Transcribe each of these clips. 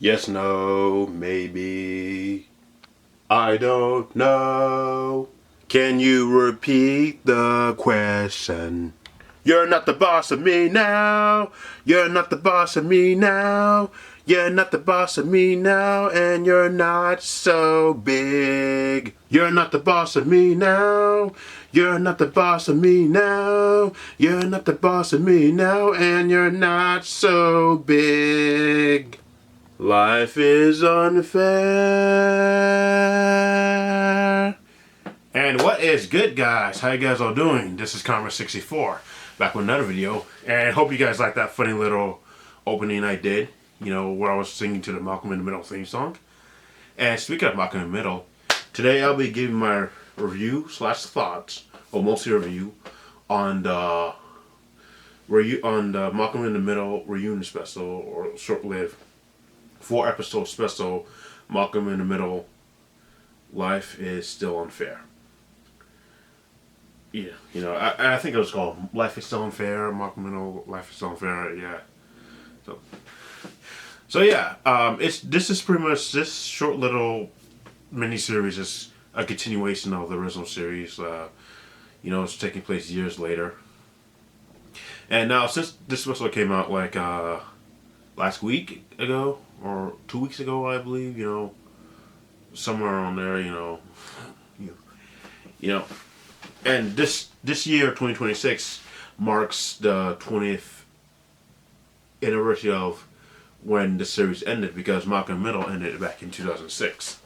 Yes, no, maybe. I don't know. Can you repeat the question? You're not the boss of me now. You're not the boss of me now. You're not the boss of me now, and you're not so big. You're not the boss of me now. You're not the boss of me now. You're not the boss of me now, and you're not so big. Life is unfair. And what is good, guys? How you guys all doing? This is Karma64, back with another video. And hope you guys like that funny little opening I did, where I was singing to the Malcolm in the Middle theme song. And speaking of Malcolm in the Middle, today I'll be giving my review / thoughts, or mostly review, on the Malcolm in the Middle reunion special, or short-lived 4-episode special, Malcolm in the Middle, Life is Still Unfair. Yeah, I think it was called Life is Still Unfair, Malcolm in the Middle, Life is Still Unfair, yeah. So yeah, this is pretty much, this short little mini-series is a continuation of the original series. It's taking place years later. And now, since this special came out like last week ago, or 2 weeks ago, I believe, somewhere on there, and this year, 2026, marks the 20th anniversary of when the series ended, because Malcolm in the Middle ended back in 2006.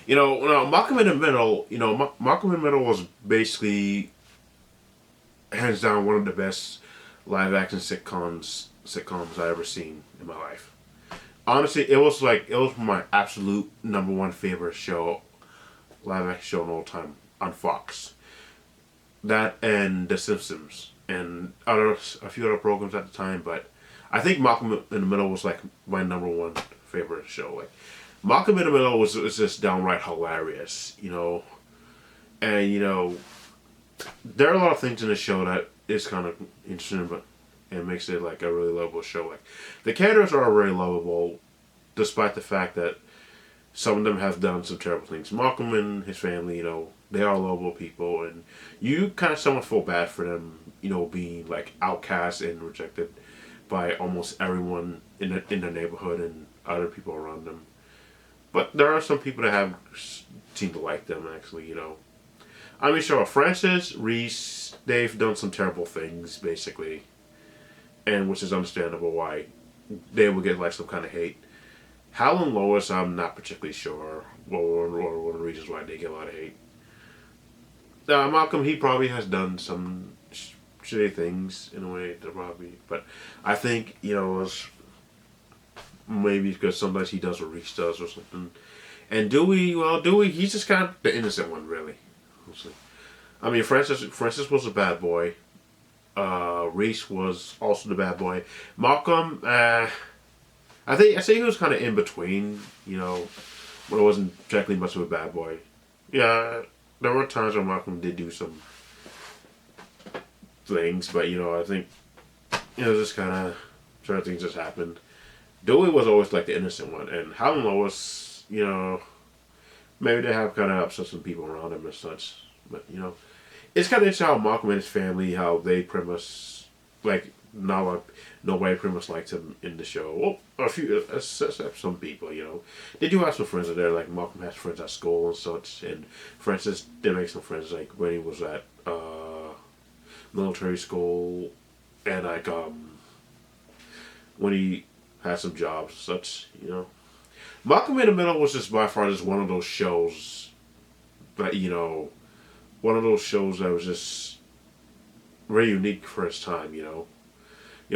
Malcolm in the Middle, Malcolm in the Middle was basically hands down one of the best live action sitcoms I ever seen in my life. Honestly, it was my absolute number one favorite show, live action show in all time on Fox. That and The Simpsons and a few other programs at the time, but I think Malcolm in the Middle was like my number one favorite show. Like, Malcolm in the Middle was just downright hilarious, and there are a lot of things in the show that is kind of interesting, but it makes it like a really lovable show. Like, the characters are really lovable, despite the fact that some of them have done some terrible things. Malcolm and his family, they are lovable people, and you kind of somewhat feel bad for them, being like outcast and rejected by almost everyone in the neighborhood and other people around them. But there are some people that seem to like them, actually, I mean, sure, Francis, Reese, they've done some terrible things, basically, and which is understandable why they would get like some kind of hate. Hal and Lois, I'm not particularly sure, or one of the reasons why they get a lot of hate. Malcolm, he probably has done some shitty things in a way, but I think, it's maybe because sometimes he does what Reese does or something. And Dewey, he's just kind of the innocent one, really. I mean, Francis was a bad boy. Reese was also the bad boy. Malcolm, I think he was kind of in between, but it wasn't exactly much of a bad boy. Yeah, there were times when Malcolm did do some things, but I think just kind of certain things just happened. Dewey was always like the innocent one, and Hal and Lois, maybe they have kind of upset some people around him and such, but it's kind of interesting how Malcolm and his family, how they pretty much like nobody pretty much liked him in the show. Well, a few, except some people, they do have some friends in there. Like, Malcolm has friends at school and such, and Francis did make some friends like when he was at military school, and like when he had some jobs and such, Malcolm in the Middle was just by far just one of those shows that, one of those shows that was just very unique for its time,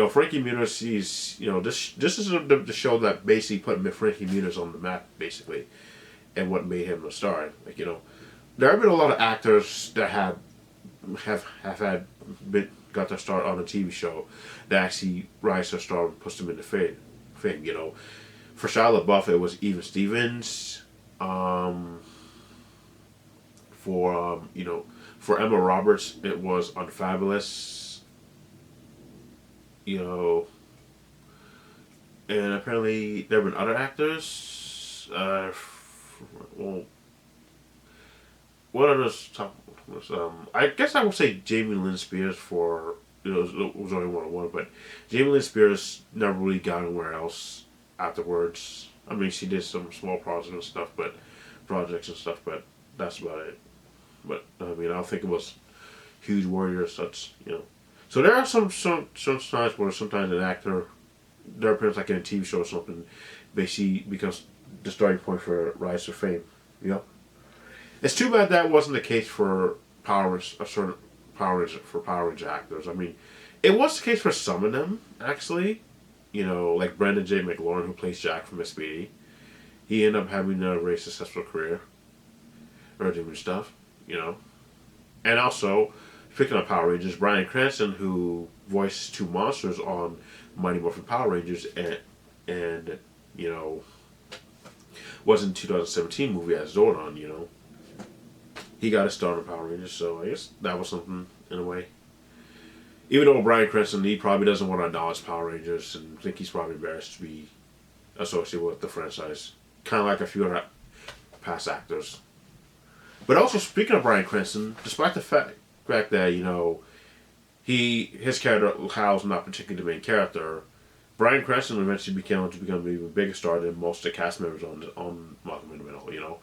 Frankie Muniz, he's, this is the show that basically put Frankie Muniz on the map, basically, and what made him a star. Like, there have been a lot of actors that have got their start on a TV show that actually rise to star and puts them into fame. For Shia LaBeouf, it was Even Stevens. For Emma Roberts, it was Unfabulous. And apparently there have been other actors. Well, what are those top? I guess I would say Jamie Lynn Spears for it was only one on one, but Jamie Lynn Spears never really got anywhere else afterwards. I mean, she did some small projects and stuff, but that's about it. But I mean, I don't think it was huge warriors. Such So there are some times where sometimes an actor, their appearance like in a TV show or something, basically becomes the starting point for rise to fame. You know, it's too bad that wasn't the case for Power Ranger actors. I mean, it was the case for some of them actually. Like Brendan J. McLaurin, who plays Jack from SPD. He ended up having a very successful career, or doing stuff. You know, and also, speaking of Power Rangers, Bryan Cranston, who voiced two monsters on Mighty Morphin Power Rangers, and was in 2017 movie as Zordon. He got a start on Power Rangers, so I guess that was something in a way. Even though Bryan Cranston, he probably doesn't want to acknowledge Power Rangers and think he's probably embarrassed to be associated with the franchise, kind of like a few other past actors. But also, speaking of Bryan Cranston, despite the fact that his character Hal's not particularly the main character, Bryan Cranston eventually became an even bigger star than most of the cast members on Malcolm in the Middle.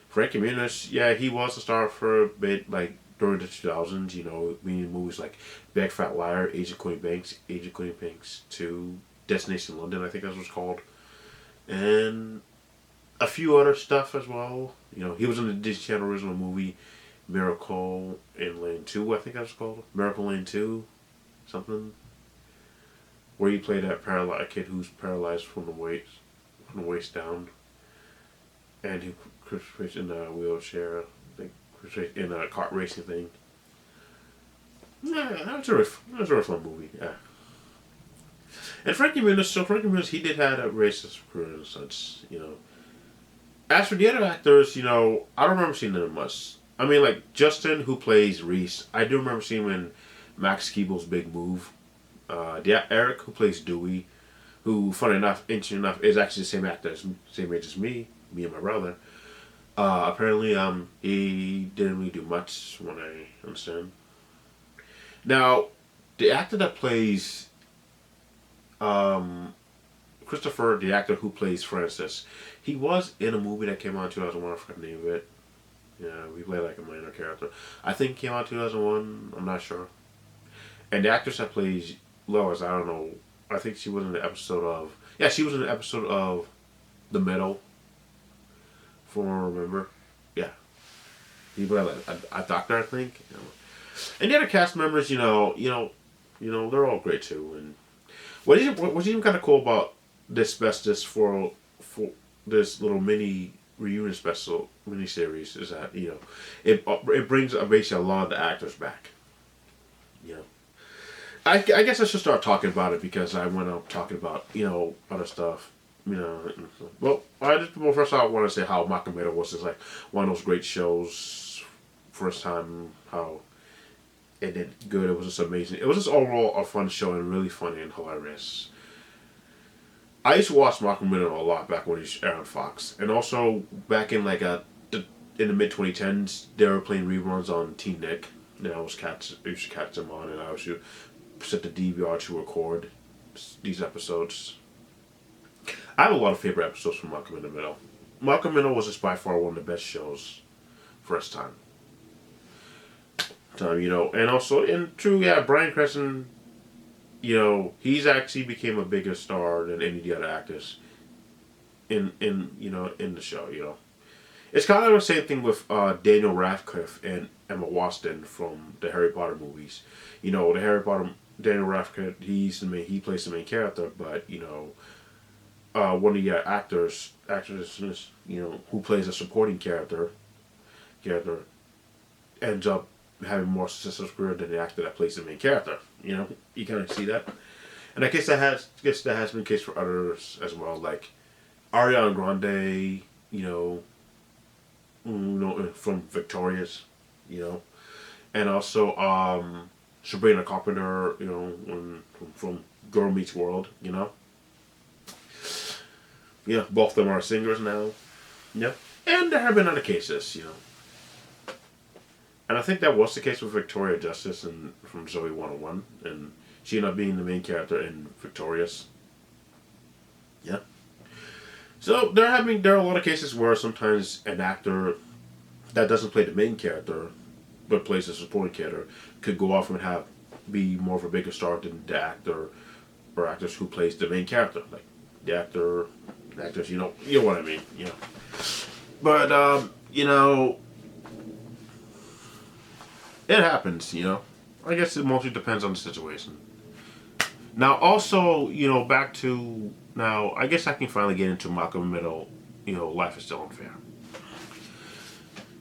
Frankie Muniz, yeah, he was a star for a bit, like during the 2000s. Meaning movies like Big Fat Liar, Agent Cody Banks 2, Destination London, I think that was called, and a few other stuff as well. He was in the Disney Channel original movie Miracle in Lane 2, I think that was called. Miracle Lane 2, something. Where he played that paralyzed kid who's paralyzed from the waist down. And he was in a wheelchair, I think, in a kart racing thing. Yeah, that was a really fun movie, yeah. And Frankie Muniz, he did have a racist career and such. As for the other actors, I don't remember seeing them much. I mean, like Justin, who plays Reese, I do remember seeing him in Max Keeble's Big Move. Eric, who plays Dewey, who, funny enough, interesting enough, is actually the same age as me and my brother. Apparently, he didn't really do much, from what I understand. Now, the actor that plays Christopher, the actor who plays Francis, he was in a movie that came out in 2001. I forgot the name of it. Yeah, we played like a minor character. I think it came out in 2001. I'm not sure. And the actress that plays Lois, I don't know. I think she was in the episode of... Yeah, she was in the episode of The Meadow. From what I remember. Yeah. He played like a doctor, I think. And the other cast members, they're all great too. And what's even kind of cool about this for this little mini reunion special mini series is that it brings basically a lot of the actors back. I guess I should start talking about it because I went up talking about other stuff. Well, first I want to say how Malcolm Middle was just like one of those great shows. First time how it did good. It was just amazing. It was just overall a fun show and really funny and hilarious. I used to watch Malcolm Middle a lot back when he was on Fox, and also back in in the mid 2010s, they were playing reruns on Teen Nick. And I used to catch them on, and I used to set the DVR to record these episodes. I have a lot of favorite episodes from Malcolm in the Middle. Malcolm in the Middle was just by far one of the best shows for its time. And also, and true, yeah, Bryan Cranston, he's actually became a bigger star than any of the other actors in the show, It's kind of the same thing with Daniel Radcliffe and Emma Watson from the Harry Potter movies. The Harry Potter, Daniel Radcliffe, he plays the main character, but, one of the actresses, who plays a supporting character ends up having more successful career than the actor that plays the main character. You kind of see that, and I guess that has been the case for others as well, like Ariana Grande, from Victorious, and also Sabrina Carpenter, from Girl Meets World, Yeah, both of them are singers now. Yeah, and there have been other cases, and I think that was the case with Victoria Justice and from Zoe 101, and she ended up being the main character in Victorious. Yeah. So there are a lot of cases where sometimes an actor that doesn't play the main character but plays a supporting character could go off and be more of a bigger star than the actor or actors who plays the main character, like the actors. You know what I mean. But it happens. I guess it mostly depends on the situation. Now, also, back to now, I guess I can finally get into Malcolm Middle. Life is still unfair.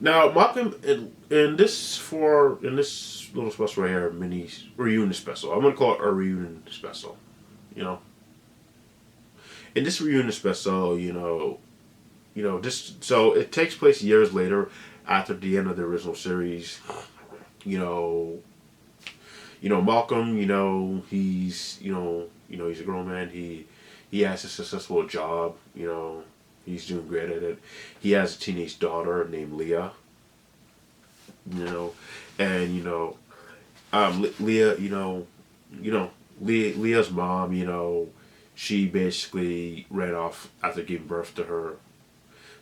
Now, Malcolm, in this little special right here, mini reunion special, I'm gonna call it a reunion special. You know, in this reunion special, this so it takes place years later after the end of the original series. You know, Malcolm. He's a grown man. He has a successful job. He's doing great at it. He has a teenage daughter named Leah. You know, and Leah. Leah's mom. She basically ran off after giving birth to her,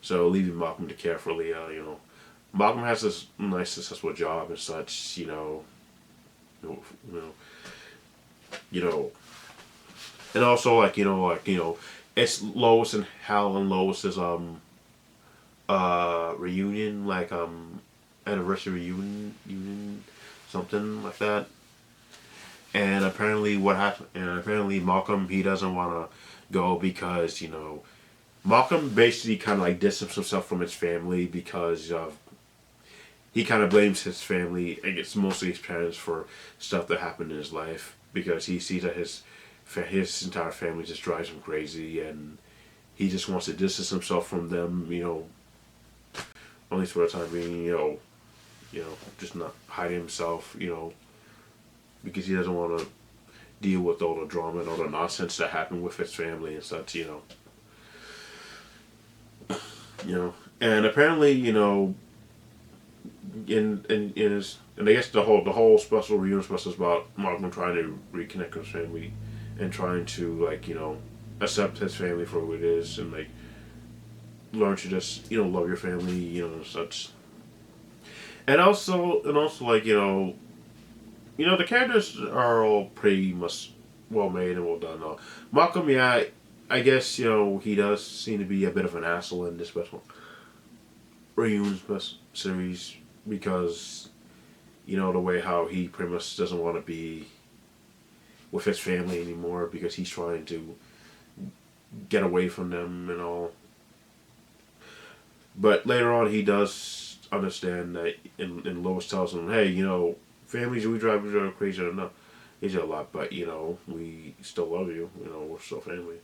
so leaving Malcolm to care for Leah. Malcolm has this nice successful job and such. You know, you know, and also it's Lois and Hal and Lois's reunion, anniversary reunion, something like that. And apparently what happened? And apparently Malcolm, he doesn't want to go because Malcolm basically kind of distanced himself from his family because of he kind of blames his family, and it's mostly his parents, for stuff that happened in his life because he sees that his entire family just drives him crazy, and he just wants to distance himself from them. At least for the time being. Just not hiding himself. Because he doesn't want to deal with all the drama and all the nonsense that happened with his family and such. And apparently, and I guess the whole special reunion special is about Malcolm trying to reconnect with his family and trying to accept his family for who it is and learn to just love your family and such. And also the characters are all pretty much well made and well done. Malcolm, yeah, I guess he does seem to be a bit of an asshole in this special reunion series because the way how he pretty much doesn't want to be with his family anymore because he's trying to get away from them and all. But later on, he does understand that, and Lois tells him, "Hey, families we drive each other crazy enough, each other a lot, but we still love you. We're still family."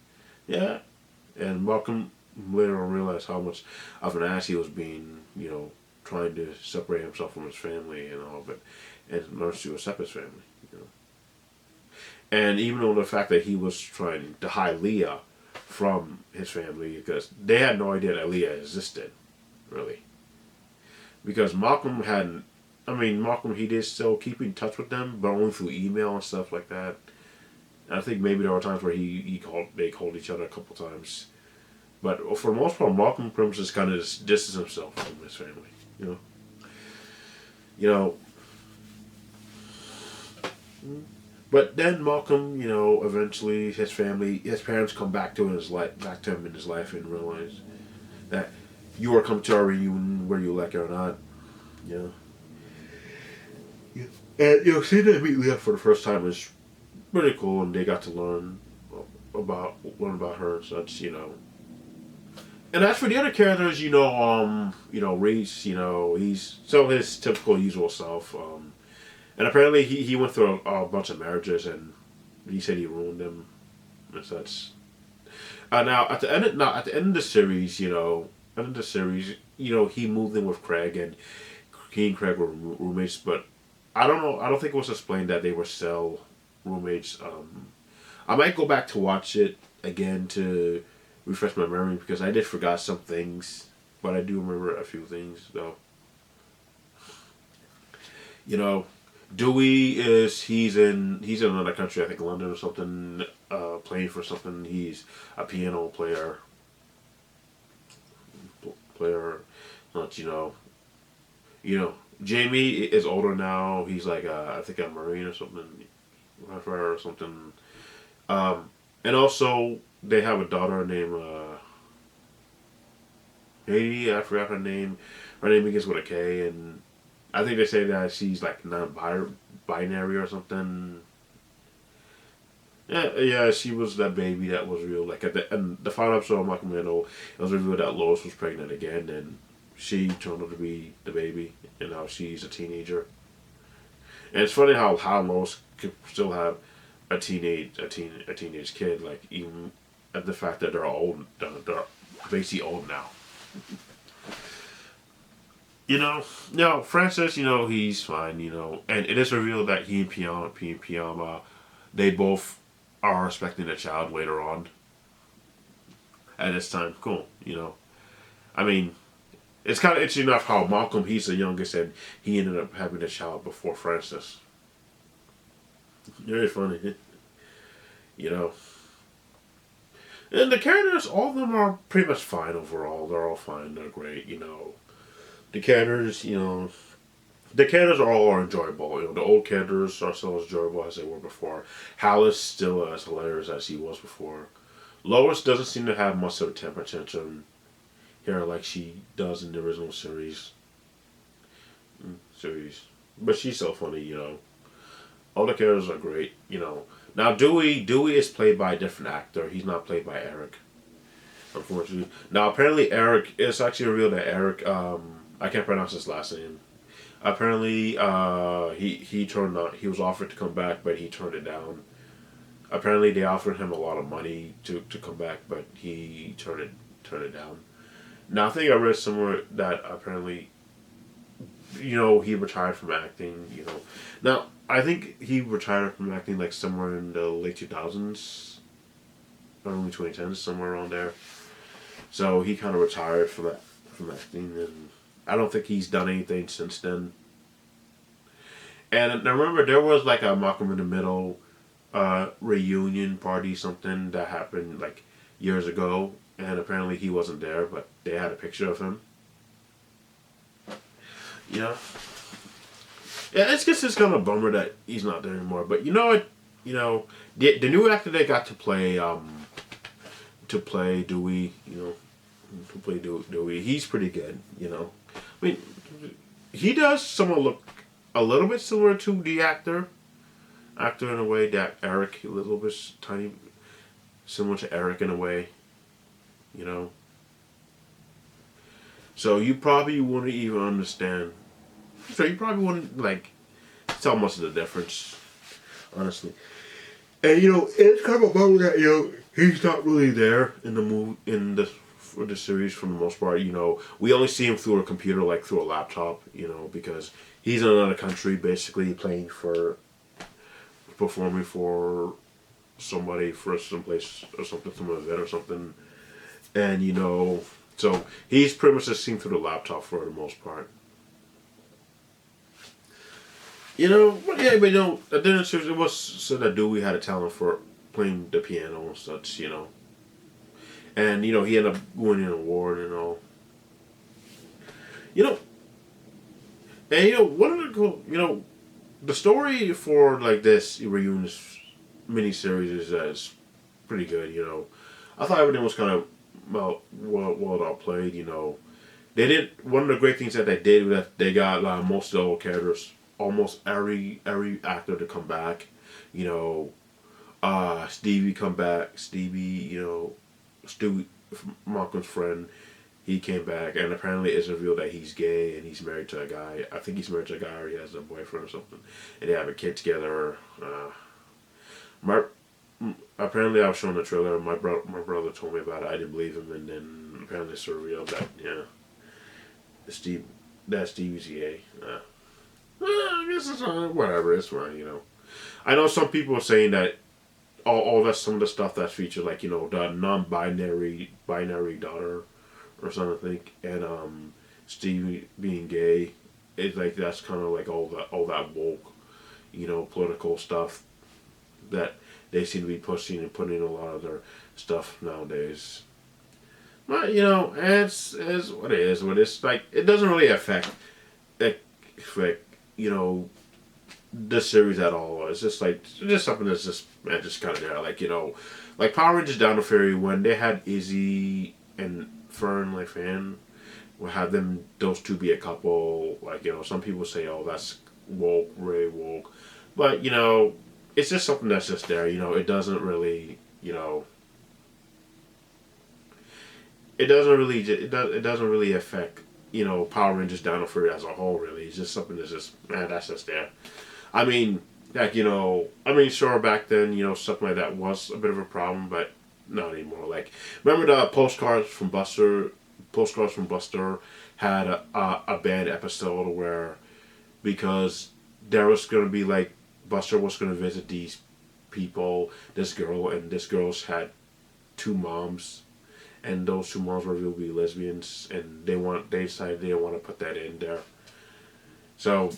Yeah, and Malcolm later on realized how much of an ass he was being, trying to separate himself from his family and all, and learns to accept his family. And even though the fact that he was trying to hide Leah from his family because they had no idea that Leah existed, really. Because Malcolm hadn't. I mean, Malcolm, he did still keep in touch with them, but only through email and stuff like that. And I think maybe there were times where they called each other a couple times. But for the most part, Malcolm pretty much just kind of distanced himself from his family. But then Malcolm, eventually his parents come back to him in his life and realize that you are coming to our reunion whether you like it or not. Yeah. And seeing them meet Leah for the first time is pretty cool, and they got to learn about her and such. And as for the other characters, Reese, he's still his typical usual self. And apparently he went through a bunch of marriages, and he said he ruined them and such. Now at the end of the series, he moved in with Craig, and he and Craig were roommates. But I don't know. I don't think it was explained that they were still roommates. I might go back to watch it again to refresh my memory because I did forgot some things, but I do remember a few things though. You know, Dewey is he's in another country, I think London or something, playing for something. He's a piano player. Not Jamie is older now. He's like I think a Marine or something, or something. And also they have a daughter named Haiti. I forgot her name. Her name begins with a K, and I think they say that she's like non-binary or something. Yeah, yeah, she was that baby that was real. Like at the final episode of Malcolm Middle, it was revealed that Lois was pregnant again, and she turned out to be the baby, and now she's a teenager. And it's funny how Lois could still have a teenage kid, like even at the fact that they're basically old now. Francis, he's fine, and it is revealed that he and Piyama, they both are expecting a child later on. At this time, cool, I mean, it's kind of interesting enough how Malcolm, he's the youngest, and he ended up having a child before Francis. Very funny, you know. And the characters, all of them are pretty much fine overall. They're all fine. They're great. The characters, the characters are all enjoyable. The old characters are still as enjoyable as they were before. Hal is still as hilarious as he was before. Lois doesn't seem to have much of a temper tantrum here like she does in the original series. But she's so funny. All the characters are great. Now Dewey is played by a different actor. He's not played by Eric, unfortunately. Now apparently Eric, it's actually revealed that Eric, I can't pronounce his last name. Apparently, he was offered to come back, but he turned it down. Apparently, they offered him a lot of money to come back, but he turned it down. Now, I think I read somewhere that apparently, he retired from acting. Now I think he retired from acting like somewhere in the late 2000s, early 2010s, somewhere around there. So he kind of retired from acting, and I don't think he's done anything since then. And I remember there was like a Malcolm in the Middle reunion party, something that happened like years ago, and apparently he wasn't there, but they had a picture of him. Yeah. Yeah, it's just kind of a bummer that he's not there anymore. But you know what? The new actor they got to play Dewey, to play Dewey, he's pretty good. I mean, he does somewhat look a little bit similar to the actor in a way that Eric, a little bit tiny, similar to Eric in a way. So you probably wouldn't even understand. So you probably wouldn't tell much of the difference, honestly. And it's kind of a bummer that he's not really there in the movie for the series for the most part. We only see him through a computer, like through a laptop. Because he's in another country, basically performing for somebody for someplace or something, some event or something, and so he's pretty much just seen through the laptop for the most part. But yeah, but then it was said that Dewey had a talent for playing the piano and such, and he ended up winning an award and all. You know, and one of the cool, the story for like this reunion miniseries is pretty good. I thought everything was kind of well outplayed. They did one of the great things that they did was that they got most of the old characters, almost every actor to come back. Stevie come back. Stevie, Stewie, Malcolm's friend, he came back, and apparently it's revealed that he's gay and he's married to a guy. I think he's married to a guy, or he has a boyfriend or something, and they have a kid together. My Apparently I was showing the trailer. My brother told me about it. I didn't believe him, and then apparently it's revealed that Stevie's gay. I guess it's whatever. It's fine. I know some people are saying that all that's some of the stuff that's featured, like the non-binary daughter or something, I think, and Stevie being gay. It's like that's kind of like all that woke, political stuff that they seem to be pushing and putting in a lot of their stuff nowadays. But it's what it is. But it's like it doesn't really affect this series at all. It's just like just something that's just kind of there. Like Power Rangers Down the Ferry when they had Izzy and Fern like fan, we'll have them those two be a couple. Like some people say, oh, that's woke, really woke, but it's just something that's just there. It doesn't really it doesn't really affect Power Rangers Down the Ferry as a whole. Really, it's just something that's just that's just there. I mean, sure, back then, something like that was a bit of a problem, but not anymore. Like, remember the postcards from Buster? Postcards from Buster had a bad episode where because there was going to be like Buster was going to visit these people, this girl, and this girl's had two moms, and those two moms were revealed to be lesbians, and they decided they didn't want to put that in there, so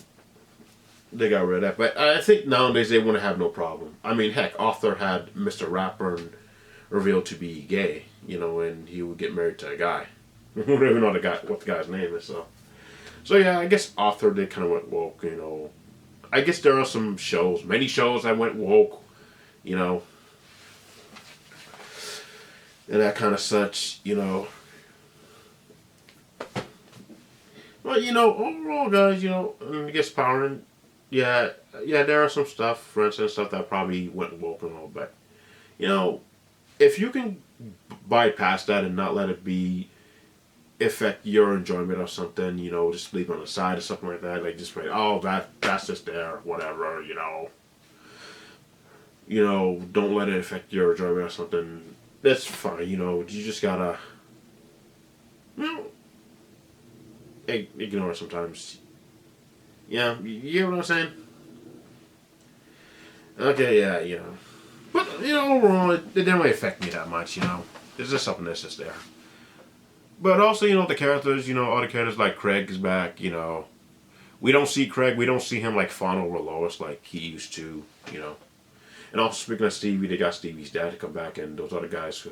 they got rid of that. But I think nowadays they wouldn't have no problem. I mean, heck, Arthur had Mr. Ratburn revealed to be gay, and he would get married to a guy. I don't even know what the guy's name is. So yeah, I guess Arthur did kind of went woke. I guess there are many shows that went woke, and that kind of such, But overall, guys, I guess Power, yeah, there are some stuff, for instance, stuff that probably went woke and all, but if you can bypass that and not let it be affect your enjoyment of something, just leave it on the side or something like that, like just like, oh, that's just there, whatever, don't let it affect your enjoyment of something. That's fine, you just gotta, ignore it sometimes. Yeah, you know what I'm saying? Okay, yeah. But, overall, it didn't really affect me that much, It's just something that's just there. But also, the characters, other characters like Craig is back, We don't see Craig, we don't see him like fawn over Lois like he used to. And also, speaking of Stevie, they got Stevie's dad to come back, and those other guys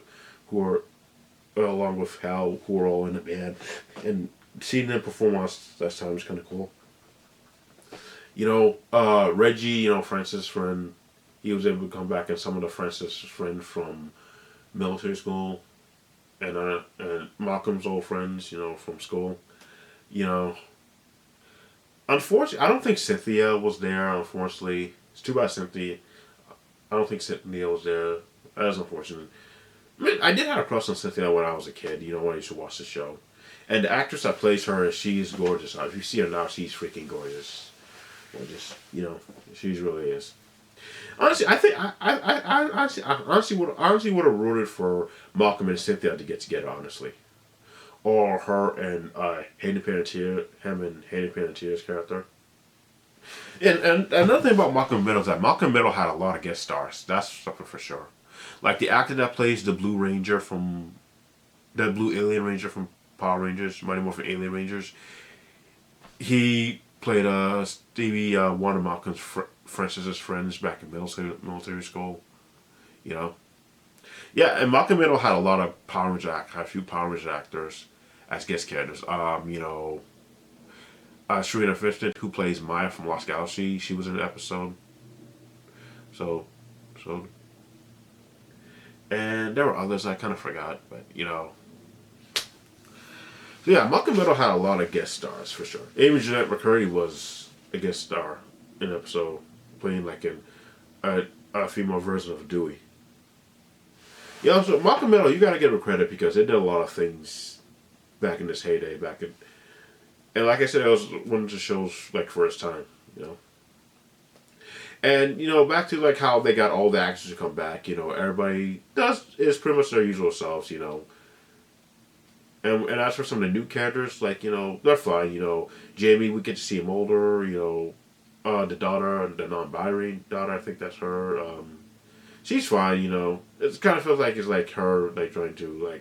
who are, along with Hal, who are all in the band. And seeing them perform last time was kind of cool. Reggie, Francis' friend, he was able to come back, and some of the Francis' friend from military school, and Malcolm's old friends, from school. Unfortunately, I don't think Cynthia was there, unfortunately. It's too bad Cynthia. I don't think Cynthia was there. That's unfortunate. I mean, I did have a crush on Cynthia when I was a kid, when I used to watch the show. And the actress that plays her, she's gorgeous. If you see her now, she's freaking gorgeous. Gorgeous. She really is. Honestly, I think I honestly would have rooted for Malcolm and Cynthia to get together, honestly, or her and Hayden Panettiere's character. And another thing about Malcolm Middle is that Malcolm Middle had a lot of guest stars. That's something for sure. Like the actor that plays the Blue Alien Ranger from Power Rangers, Mighty Morphin Alien Rangers. He played Stevie, one of Malcolm's Francis's friends back in military school. Yeah, and Malcolm Middle had a lot of a few Power Rangers actors as guest characters. Serena Fiston, who plays Maya from Lost Galaxy, she was in an episode. So, and there were others I kind of forgot, but So yeah, Malcolm Middle had a lot of guest stars for sure. Amy Jeanette McCurdy was a guest star in an episode, playing like a female version of Dewey. So Malcolm Middle, you got to give him credit because they did a lot of things back in this heyday, and like I said, it was one of the show's like first time, And back to like how they got all the actors to come back. Everybody is pretty much their usual selves. And as for some of the new characters, like they're fine. Jamie, we get to see him older. The daughter, the non-binary daughter, I think that's her. she's fine. You know, it kind of feels like it's like her like trying to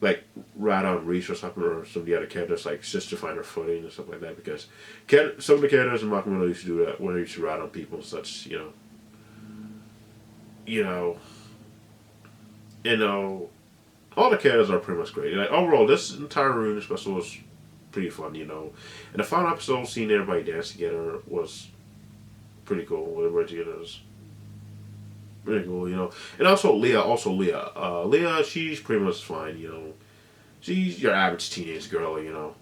like rat on Reese or something, or some of the other characters, like just to find her footing and stuff like that. Because some of the characters in Malcolm Middle used to do that when they used to rat on people and such. You know, you know, all the characters are pretty much great. Like overall, this entire reunion special was pretty fun. You know, and the final episode, seeing everybody dance together was pretty cool. When everybody together was pretty cool. You know, and also Leah, Leah, she's pretty much fine. You know, she's your average teenage girl. You know,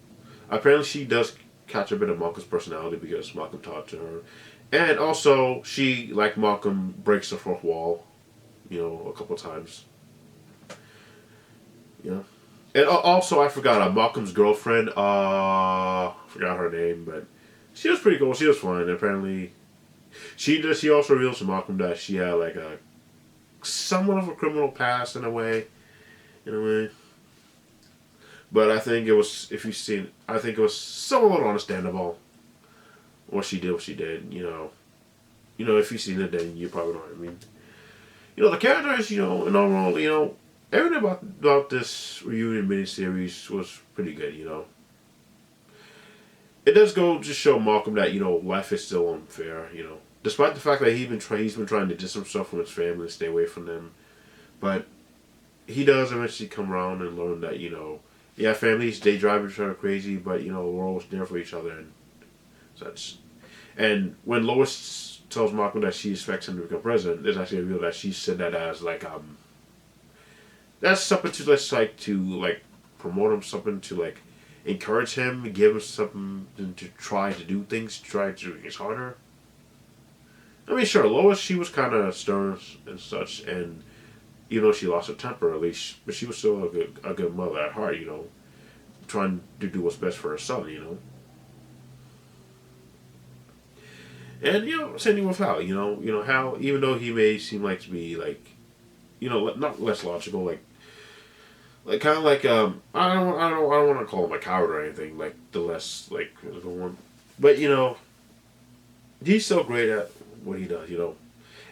apparently she does catch a bit of Malcolm's personality because Malcolm taught to her, and also she, like Malcolm, breaks the fourth wall. You know, a couple times. You know. And also, I forgot Malcolm's girlfriend. Forgot her name, but she was pretty cool. She was fine. Apparently, she also reveals to Malcolm that she had like a somewhat of a criminal past in a way. But I think it was, if you've seen, I think it was somewhat understandable what she did. What she did. If you've seen it, then you probably know what I mean. The characters. And overall, everything about this reunion miniseries was pretty good. It does go to show Malcolm that life is still unfair. Despite the fact that he's been trying to distance himself from his family and stay away from them, but he does eventually come around and learn that families, they drive each other crazy, but we're always there for each other and such. And when Lois tells Malcolm that she expects him to become president, there's actually a reveal that she said that as that's something to promote him, something to encourage him, give him something to try to do things, try to make it harder. I mean, sure, Lois, she was kind of stern and such, and even though she lost her temper, at least, but she was still a good mother at heart, trying to do what's best for her son, And same thing with Hal, Hal, even though he may seem like to be not less logical, kind of I don't want to call him a coward or anything, the less physical one, but he's so great at what he does,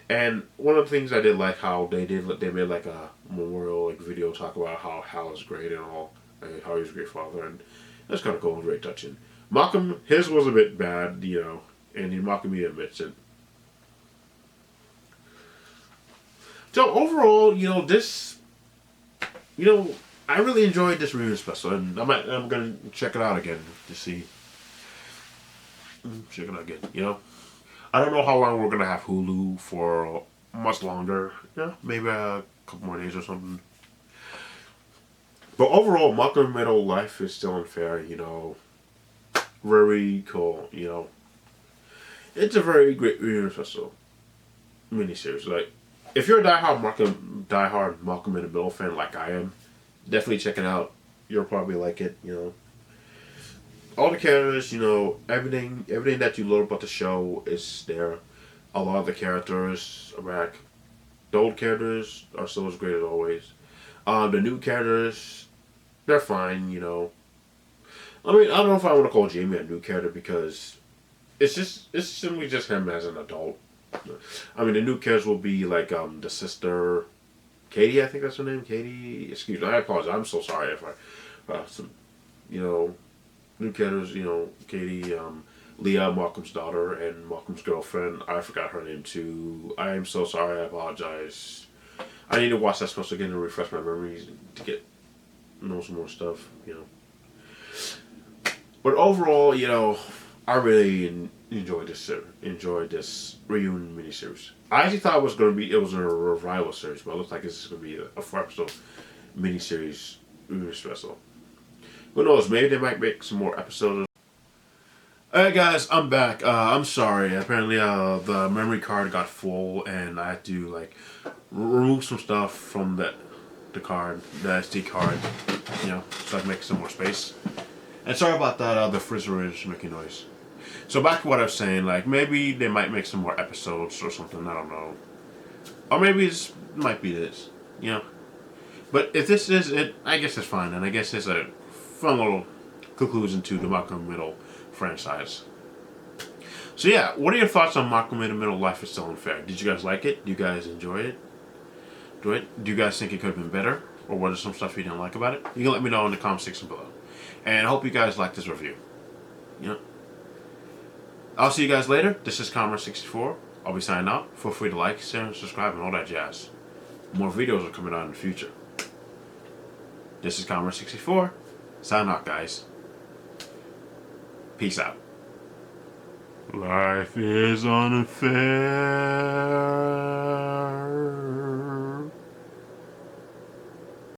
And one of the things I did like how they made a memorial video talk about how Hal is great and all, and how he's a great father, and that's kind of cool and very touching. Malcolm, his was a bit bad, and Malcolm even admits it. So overall, this, I really enjoyed this reunion special, and I'm gonna check it out again to see. Check it out again, I don't know how long we're gonna have Hulu for. Much longer, maybe a couple more days or something. But overall, Malcolm Middle life is still unfair. Very cool. It's a very great reunion special miniseries. If you're a diehard Malcolm in the Middle fan like I am, definitely check it out. You'll probably like it. All the characters, everything that you learn about the show is there. A lot of the characters are back. The old characters are still as great as always. The new characters, they're fine. I mean, I don't know if I want to call Jamie a new character because it's simply just him as an adult. I mean, the new characters will be the sister, Katie. I think that's her name, Katie. Excuse me, I apologize. I'm so sorry if new characters. Katie, Leah, Malcolm's daughter, and Malcolm's girlfriend. I forgot her name too. I am so sorry. I apologize. I need to watch that special again to refresh my memories to get some more stuff. But overall, I really enjoyed this reunion miniseries. I actually thought it was a revival series, but it looks like it's going to be a 4-episode miniseries reunion special. Who knows? Maybe they might make some more episodes. Alright guys, I'm back. I'm sorry. Apparently the memory card got full and I had to remove some stuff from the card, the SD card, so I can make some more space. And sorry about that, the frizzer is making noise. So back to what I was saying, maybe they might make some more episodes or something, I don't know. Or maybe it might be this, But if this is it, I guess it's fine, and I guess it's a fun little conclusion to the Malcolm Middle franchise. So yeah, what are your thoughts on Malcolm in the Middle? Life is Still Unfair. Did you guys like it? Do you guys enjoy it? Do you guys think it could have been better, or what are some stuff you didn't like about it? You can let me know in the comment section below. And I hope you guys like this review. You know, I'll see you guys later. This is Commerce64. I'll be signing out. Feel free to like, share, and subscribe, and all that jazz. More videos are coming out in the future. This is Commerce64. Sign out, guys. Peace out. Life is unfair.